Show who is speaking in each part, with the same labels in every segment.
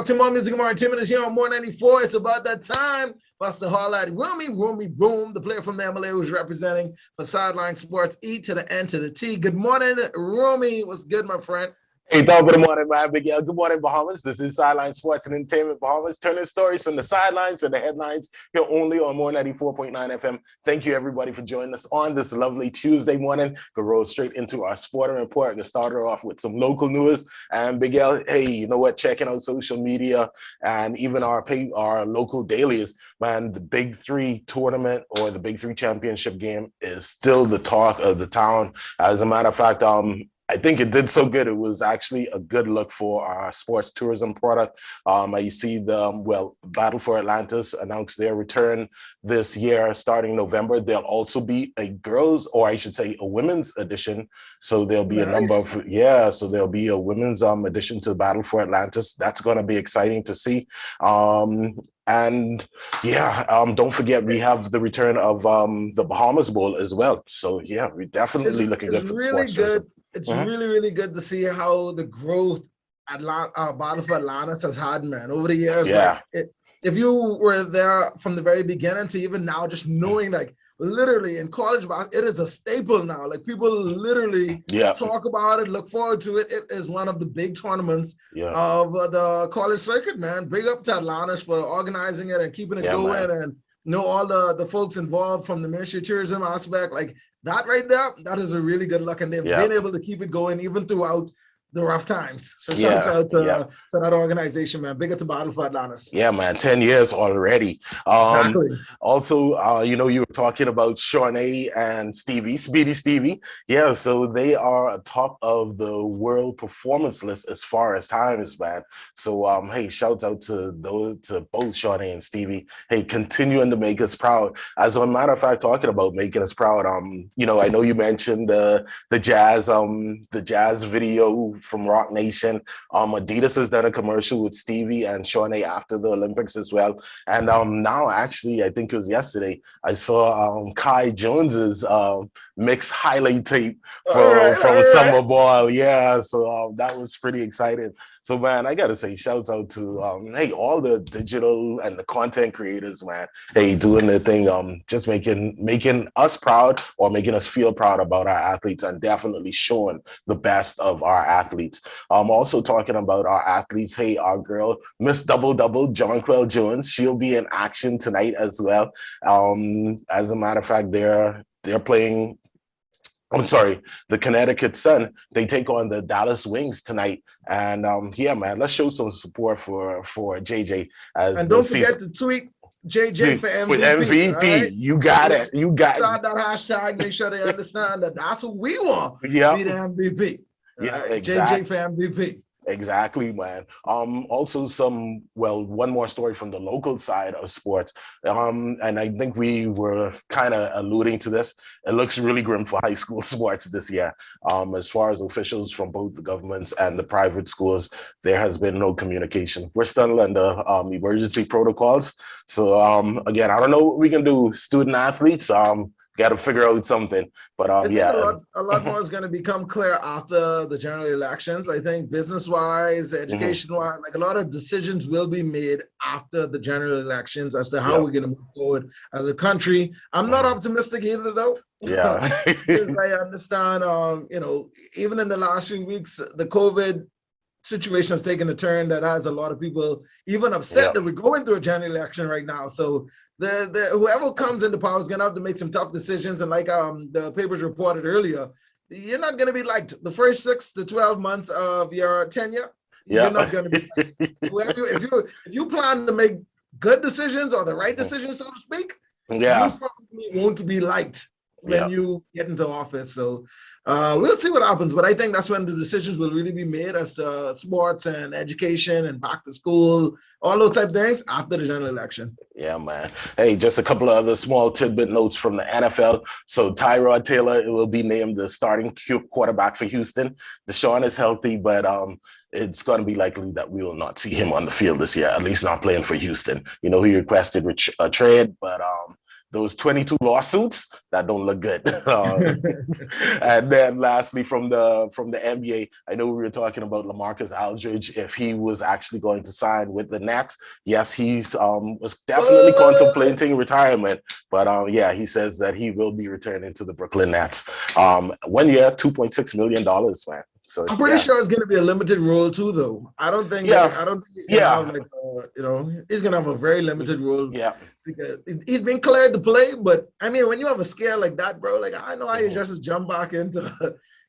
Speaker 1: talk to more music, more entertainment is here on More 94. It's about that time for us to holler at Roomy Boom, the player from the MLA who's representing for Sideline Sports, E to the N to the T. Good morning, Roomy. What's good, my friend?
Speaker 2: Hey, dog, good morning, man. Miguel. Good morning, Bahamas. This is Sideline Sports and Entertainment Bahamas, turning stories from the sidelines and the headlines here only on More 94.9 FM. Thank you, everybody, for joining us on this lovely Tuesday morning. We'll roll straight into our sporting report and start her off with some local news. And Miguel, hey, you know what? Checking out social media and even our local dailies, man, the Big Three tournament or the Big Three championship game is still the talk of the town. As a matter of fact, I think it did so good. It was actually a good look for our sports tourism product. I see Battle for Atlantis announced their return this year, starting November. There'll also be a girls, or I should say a women's edition. So there'll be a number of, so there'll be a women's edition to Battle for Atlantis. That's going to be exciting to see. Don't forget we have the return of the Bahamas Bowl as well. So yeah, we're definitely looking good for the sports tourism.
Speaker 1: It's really, really good to see how the growth Battle for Atlantis has had, man, over the years.
Speaker 2: Yeah.
Speaker 1: Like if you were there from the very beginning to even now, just knowing like literally in college, it is a staple now. Like people literally talk about it, look forward to it. It is one of the big tournaments of the college circuit, man. Big up to Atlantis for organizing it and keeping it going, man. And all the folks involved from the Ministry of Tourism aspect, like that right there, that is a really good look. And they've been able to keep it going even throughout the rough times. So shout out to that organization, man. Big up to Battle for Atlantis.
Speaker 2: Yeah, man, 10 years already.
Speaker 1: Exactly.
Speaker 2: Also, you were talking about Shaunae and Speedy Stevie. Yeah, so they are atop of the world performance list as far as time is, man. So, hey, shouts out to both Shaunae and Stevie. Hey, continuing to make us proud. As a matter of fact, talking about making us proud, I know you mentioned the jazz video from Rock Nation. Adidas has done a commercial with Stevie and Shaunae after the Olympics as well. And now, actually, I think it was yesterday, I saw Kai Jones's mixed highlight tape from Summer Ball. Yeah, so that was pretty exciting. So, man, I got to say, shouts out to, all the digital and the content creators, man. Hey, doing their thing, just making us proud or making us feel proud about our athletes and definitely showing the best of our athletes. Also talking about our athletes, hey, our girl, Miss Double-Double, Jonquel Jones, she'll be in action tonight as well. As a matter of fact, they're playing... the Connecticut Sun, they take on the Dallas Wings tonight. And man, let's show some support for JJ. And
Speaker 1: don't forget to tweet JJ for MVP.
Speaker 2: With MVP, right? You got it. You got it.
Speaker 1: Start that hashtag, make sure they understand that that's what we want.
Speaker 2: Yeah.
Speaker 1: Be the MVP.
Speaker 2: Yeah,
Speaker 1: right?
Speaker 2: exactly.
Speaker 1: JJ for MVP.
Speaker 2: Exactly, man. Also one more story from the local side of sports. And I think we were kind of alluding to this. It looks really grim for high school sports this year. As far as officials from both the governments and the private schools, there has been no communication. We're still under emergency protocols. So again, I don't know what we can do. Student athletes, got to figure out something, but
Speaker 1: I think a lot more is going to become clear after the general elections. I think business-wise, education-wise, like a lot of decisions will be made after the general elections as to how we're going to move forward as a country. I'm not optimistic either, though.
Speaker 2: Yeah,
Speaker 1: because I understand. Even in the last few weeks, the COVID situation has taken a turn that has a lot of people even upset that we're going through a general election right now. So the whoever comes into power is going to have to make some tough decisions. And like the papers reported earlier, you're not going to be liked the first 6 to 12 months of your tenure. You're not going to be liked. if you plan to make good decisions or the right decisions, so to speak, you probably won't be liked when you get into office. So we'll see what happens, but I think that's when the decisions will really be made as to sports and education and back to school, all those type of things after the general election.
Speaker 2: Yeah, man. Hey, just a couple of other small tidbit notes from the NFL. So Tyrod Taylor will be named the starting quarterback for Houston. Deshaun is healthy, but it's going to be likely that we will not see him on the field this year, at least not playing for Houston. He requested a trade, but those 22 lawsuits that don't look good. And then lastly, from the NBA, I know we were talking about LaMarcus Aldridge, if he was actually going to sign with the Nets. Yes, he's was definitely contemplating retirement, but yeah, he says that he will be returning to the Brooklyn Nets. 1 year, $2.6 million, man. So
Speaker 1: I'm pretty sure it's going to be a limited role too, though. I don't think he's going to have like, he's going to have a very limited role.
Speaker 2: Yeah.
Speaker 1: Because he's been cleared to play, but I mean, when you have a scare like that, bro, like I know how you just jump back into.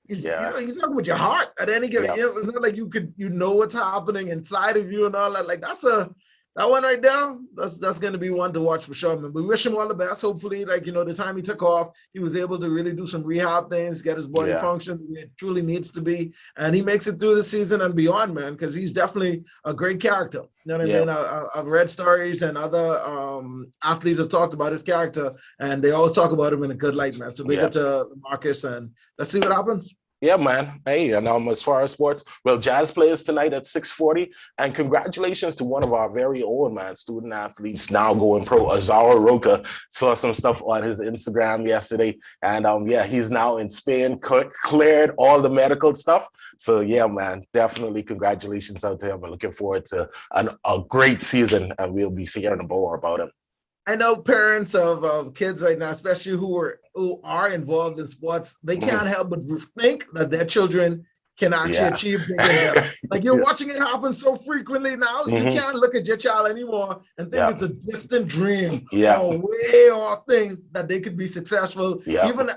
Speaker 1: You're talking with your heart at any given. It's not like you know what's happening inside of you and all that. Like that one right there, that's going to be one to watch for sure, man. But we wish him all the best. Hopefully, like, the time he took off, he was able to really do some rehab things, get his body function the way it truly needs to be. And he makes it through the season and beyond, man, because he's definitely a great character. You know what I mean? I've read stories and other athletes have talked about his character, and they always talk about him in a good light, man. So big up to Marcus, and let's see what happens.
Speaker 2: Yeah, man. Hey, and as far as sports, well, Jazz players tonight at 6:40, and congratulations to one of our very own, man, student athletes now going pro, Azara Roca. Saw some stuff on his Instagram yesterday, and yeah, he's now in Spain, cleared all the medical stuff. So yeah, man, definitely congratulations out to him. I'm looking forward to a great season, and we'll be hearing more about him.
Speaker 1: I know parents of kids right now, especially who are involved in sports, they can't help but think that their children can actually achieve bigger and better. Like you're watching it happen so frequently now, you can't look at your child anymore and think it's a distant dream or way off thing that they could be successful. Even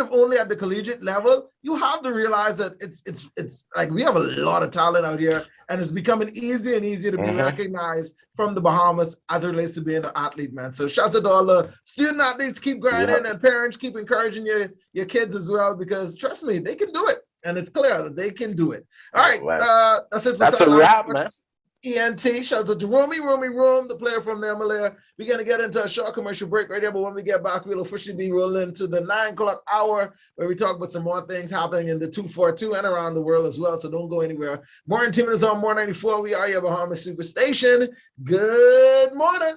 Speaker 1: if only at the collegiate level, you have to realize that it's like we have a lot of talent out here, and it's becoming easier and easier to be recognized from the Bahamas as it relates to being an athlete, man. So shout out to all the student athletes, keep grinding, and parents keep encouraging your kids as well, because trust me, they can do it. And it's clear that they can do it. All right, that's it for
Speaker 2: That's a wrap, man.
Speaker 1: ENT, shout out to Room, the player from the MLA. We're going to get into a short commercial break right here, but when we get back, we'll officially be rolling to the 9 o'clock hour, where we talk about some more things happening in the 242 and around the world as well, so don't go anywhere. More Team is on More 94. We are your Bahamas Super Station. Good morning.